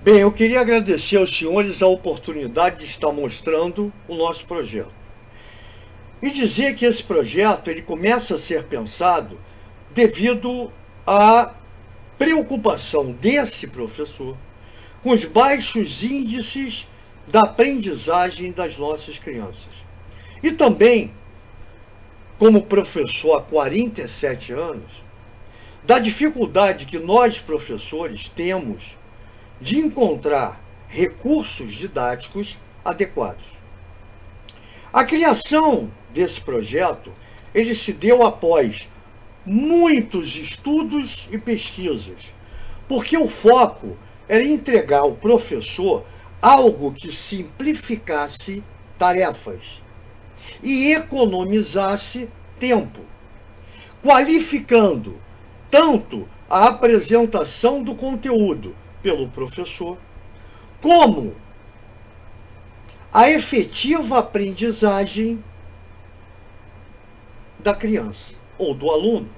Bem, eu queria agradecer aos senhores a oportunidade de estar mostrando o nosso projeto. E dizer que esse projeto ele começa a ser pensado devido à preocupação desse professor com os baixos índices da aprendizagem das nossas crianças. E também, como professor há 47 anos, da dificuldade que nós, professores, temos de encontrar recursos didáticos adequados. A criação desse projeto, ele se deu após muitos estudos e pesquisas, porque o foco era entregar ao professor algo que simplificasse tarefas e economizasse tempo, qualificando tanto a apresentação do conteúdo pelo professor, como a efetiva aprendizagem da criança ou do aluno.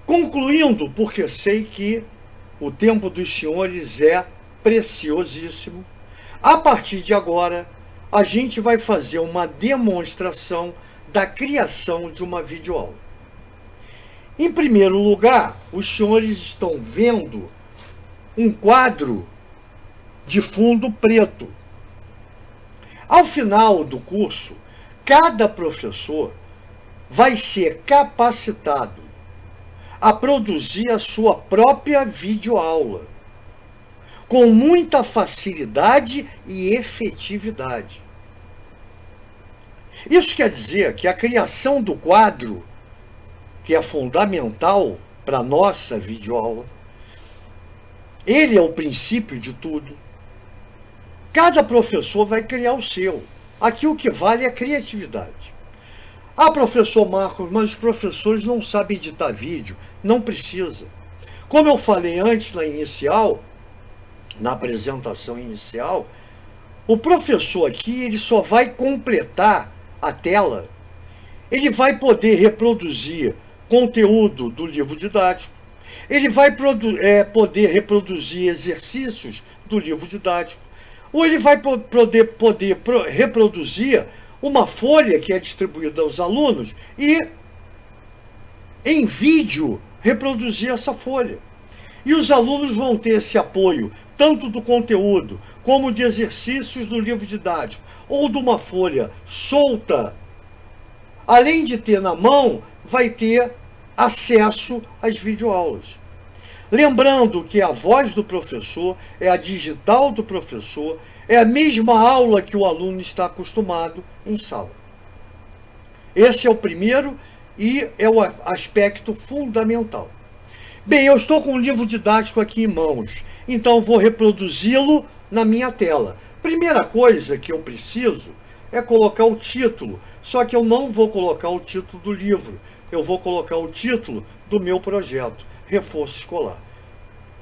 Concluindo, porque sei que o tempo dos senhores é preciosíssimo, a partir de agora, a gente vai fazer uma demonstração da criação de uma videoaula. Em primeiro lugar, os senhores estão vendo um quadro de fundo preto. Ao final do curso, cada professor vai ser capacitado a produzir a sua própria videoaula, com muita facilidade e efetividade. Isso quer dizer que a criação do quadro, que é fundamental para a nossa videoaula, ele é o princípio de tudo. Cada professor vai criar o seu. Aqui o que vale é a criatividade. Ah, professor Marcos, mas os professores não sabem editar vídeo. Não precisa. Como eu falei antes na apresentação inicial, o professor aqui ele só vai completar a tela. Ele vai poder reproduzir conteúdo do livro didático. Ele vai poder reproduzir exercícios do livro didático. Ou ele vai poder reproduzir uma folha que é distribuída aos alunos e, em vídeo, reproduzir essa folha. E os alunos vão ter esse apoio, tanto do conteúdo, como de exercícios do livro didático, ou de uma folha solta. Além de ter na mão, vai ter acesso às videoaulas. Lembrando que a voz do professor é a digital do professor, é a mesma aula que o aluno está acostumado em sala. Esse é o primeiro e é o aspecto fundamental. Bem, eu estou com o livro didático aqui em mãos, então vou reproduzi-lo na minha tela. Primeira coisa que eu preciso é colocar o título, só que eu não vou colocar o título do livro, eu vou colocar o título do meu projeto, Reforço Escolar.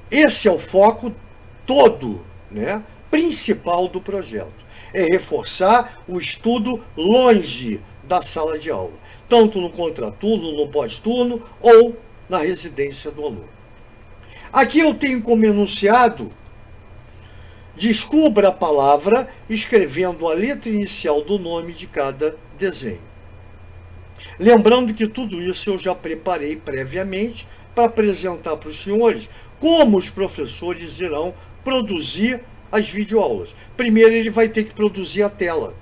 Esse é o foco todo, principal do projeto. É reforçar o estudo longe da sala de aula, tanto no contraturno, no pós-turno ou na residência do aluno. Aqui eu tenho como enunciado: descubra a palavra escrevendo a letra inicial do nome de cada desenho. Lembrando que tudo isso eu já preparei previamente para apresentar para os senhores como os professores irão produzir as videoaulas. Primeiro ele vai ter que produzir a tela.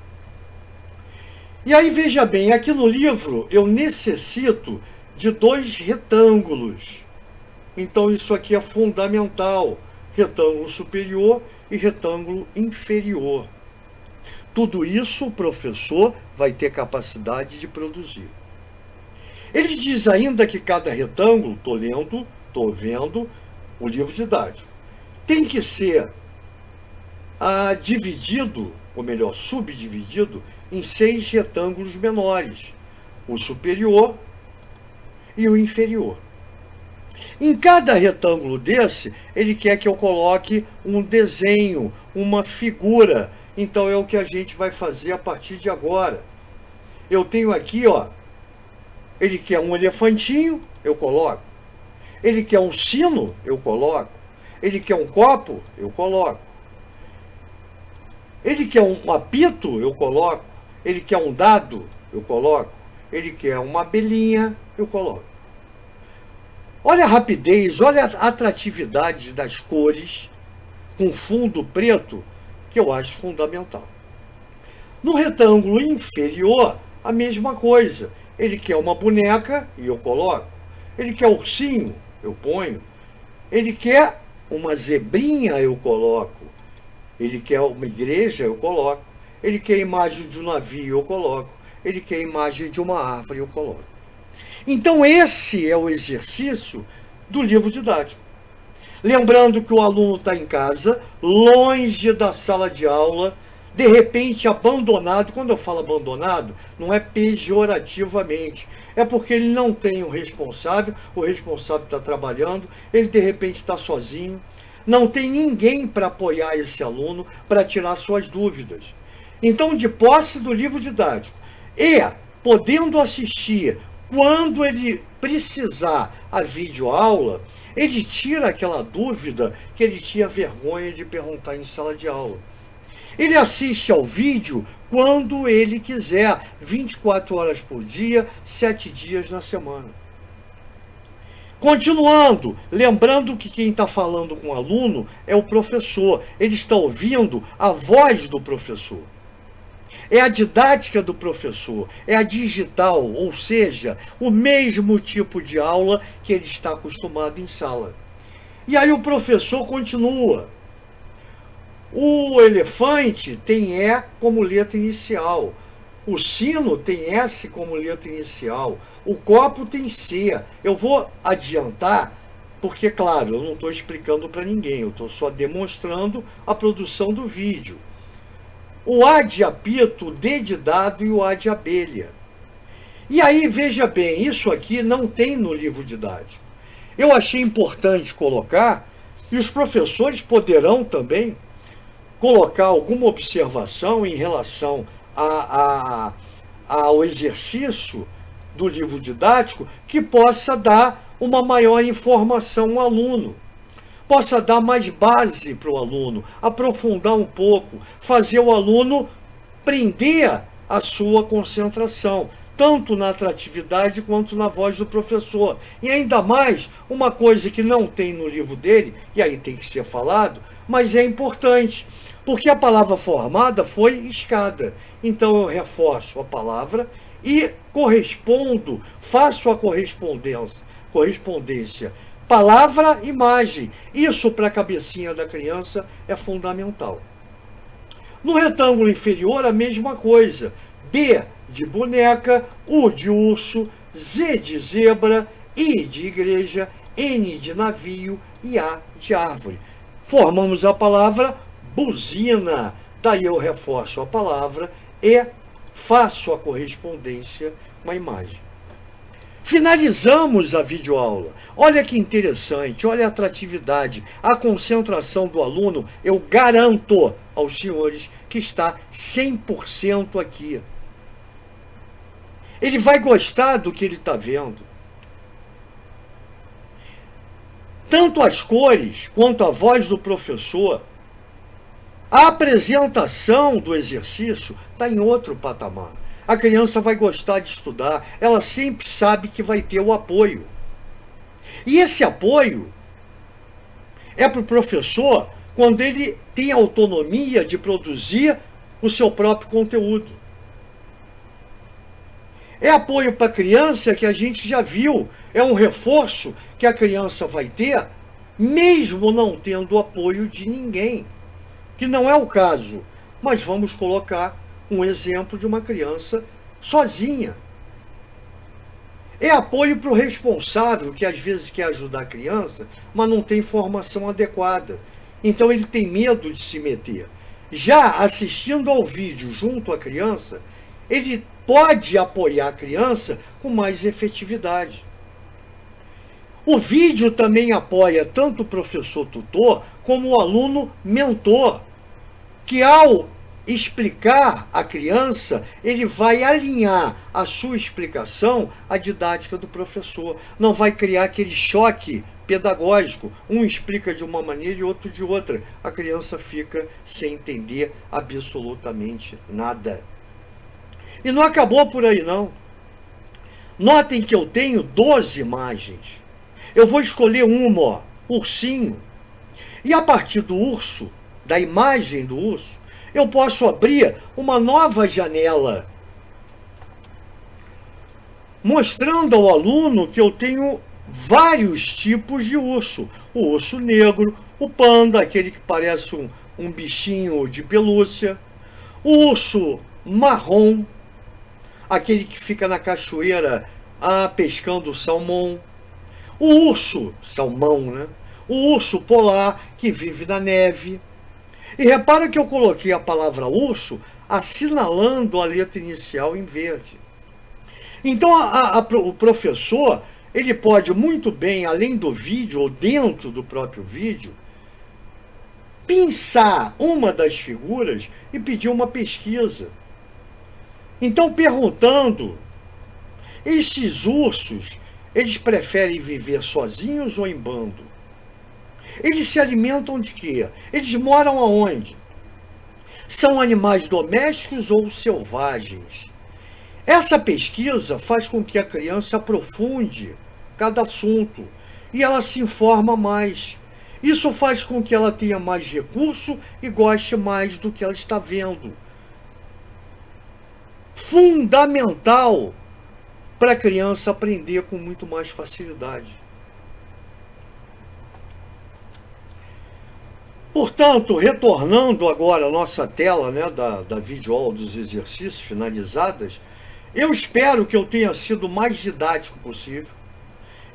E aí veja bem, aqui no livro eu necessito de 2 retângulos. Então isso aqui é fundamental. Retângulo superior e retângulo inferior. Tudo isso o professor vai ter capacidade de produzir. Ele diz ainda que cada retângulo, estou vendo o livro didático, tem que ser dividido, ou melhor, subdividido, em 6 retângulos menores, o superior e o inferior. Em cada retângulo desse, ele quer que eu coloque um desenho, uma figura. Então é o que a gente vai fazer a partir de agora. Eu tenho aqui, ele quer um elefantinho, eu coloco. Ele quer um sino, eu coloco. Ele quer um copo? Eu coloco. Ele quer um apito? Eu coloco. Ele quer um dado? Eu coloco. Ele quer uma abelhinha? Eu coloco. Olha a rapidez, olha a atratividade das cores com fundo preto, que eu acho fundamental. No retângulo inferior, a mesma coisa. Ele quer uma boneca e eu coloco. Ele quer ursinho, eu ponho. Ele quer uma zebrinha, eu coloco. Ele quer uma igreja, eu coloco. Ele quer a imagem de um navio, eu coloco. Ele quer a imagem de uma árvore, eu coloco. Então esse é o exercício do livro didático. Lembrando que o aluno está em casa, longe da sala de aula, de repente abandonado. Quando eu falo abandonado, não é pejorativamente, é porque ele não tem o responsável está trabalhando, ele de repente está sozinho, não tem ninguém para apoiar esse aluno, para tirar suas dúvidas. Então, de posse do livro didático e podendo assistir quando ele precisar a videoaula, ele tira aquela dúvida que ele tinha vergonha de perguntar em sala de aula. Ele assiste ao vídeo quando ele quiser, 24 horas por dia, 7 dias na semana. Continuando, lembrando que quem está falando com o aluno é o professor. Ele está ouvindo a voz do professor. É a didática do professor, é a digital, ou seja, o mesmo tipo de aula que ele está acostumado em sala. E aí o professor continua. O elefante tem E como letra inicial. O sino tem S como letra inicial. O copo tem C. Eu vou adiantar, porque, claro, eu não estou explicando para ninguém, eu estou só demonstrando a produção do vídeo. O A de apito, o D de dado e o A de abelha. E aí, veja bem, isso aqui não tem no livro didático. Eu achei importante colocar, e os professores poderão também colocar alguma observação em relação ao exercício do livro didático que possa dar uma maior informação ao aluno, possa dar mais base para o aluno, aprofundar um pouco, fazer o aluno prender a sua concentração, tanto na atratividade quanto na voz do professor. E ainda mais, uma coisa que não tem no livro dele, e aí tem que ser falado, mas é importante, porque a palavra formada foi escada. Então eu reforço a palavra e correspondo, faço a correspondência. Palavra, imagem. Isso para a cabecinha da criança é fundamental. No retângulo inferior, a mesma coisa. B de boneca, U de urso, Z de zebra, I de igreja, N de navio e A de árvore. Formamos a palavra buzina. Daí eu reforço a palavra e faço a correspondência com a imagem. Finalizamos a videoaula. Olha que interessante, olha a atratividade, a concentração do aluno. Eu garanto aos senhores que está 100% aqui. Ele vai gostar do que ele está vendo. Tanto as cores quanto a voz do professor, a apresentação do exercício está em outro patamar. A criança vai gostar de estudar, ela sempre sabe que vai ter o apoio. E esse apoio é para o professor quando ele tem autonomia de produzir o seu próprio conteúdo. É apoio para a criança que a gente já viu, é um reforço que a criança vai ter, mesmo não tendo apoio de ninguém, que não é o caso, mas vamos colocar um exemplo de uma criança sozinha. É apoio para o responsável, que às vezes quer ajudar a criança, mas não tem formação adequada. Então ele tem medo de se meter. Já assistindo ao vídeo junto à criança, ele pode apoiar a criança com mais efetividade. O vídeo também apoia tanto o professor tutor como o aluno mentor, que ao explicar à criança, ele vai alinhar a sua explicação à didática do professor. Não vai criar aquele choque pedagógico. Um explica de uma maneira e outro de outra. A criança fica sem entender absolutamente nada. E não acabou por aí, não. Notem que eu tenho 12 imagens. Eu vou escolher uma, ó, ursinho. E a partir do urso, da imagem do urso, eu posso abrir uma nova janela, mostrando ao aluno que eu tenho vários tipos de urso. O urso negro, o panda, aquele que parece um bichinho de pelúcia, o urso marrom, aquele que fica na cachoeira pescando salmão, o urso, salmão, né? O urso polar, que vive na neve. E repara que eu coloquei a palavra urso assinalando a letra inicial em verde. Então, o professor, ele pode muito bem, além do vídeo, ou dentro do próprio vídeo, pensar uma das figuras e pedir uma pesquisa. Então, perguntando, esses ursos, eles preferem viver sozinhos ou em bando? Eles se alimentam de quê? Eles moram aonde? São animais domésticos ou selvagens? Essa pesquisa faz com que a criança aprofunde cada assunto e ela se informa mais. Isso faz com que ela tenha mais recurso e goste mais do que ela está vendo. Fundamental para a criança aprender com muito mais facilidade. Portanto, retornando agora à nossa tela, né, da videoaula dos exercícios finalizadas, eu espero que eu tenha sido o mais didático possível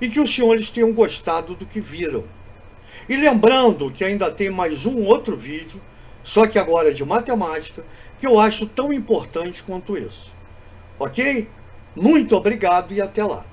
e que os senhores tenham gostado do que viram. E lembrando que ainda tem mais um outro vídeo, só que agora de matemática, que eu acho tão importante quanto esse. Ok? Muito obrigado e até lá.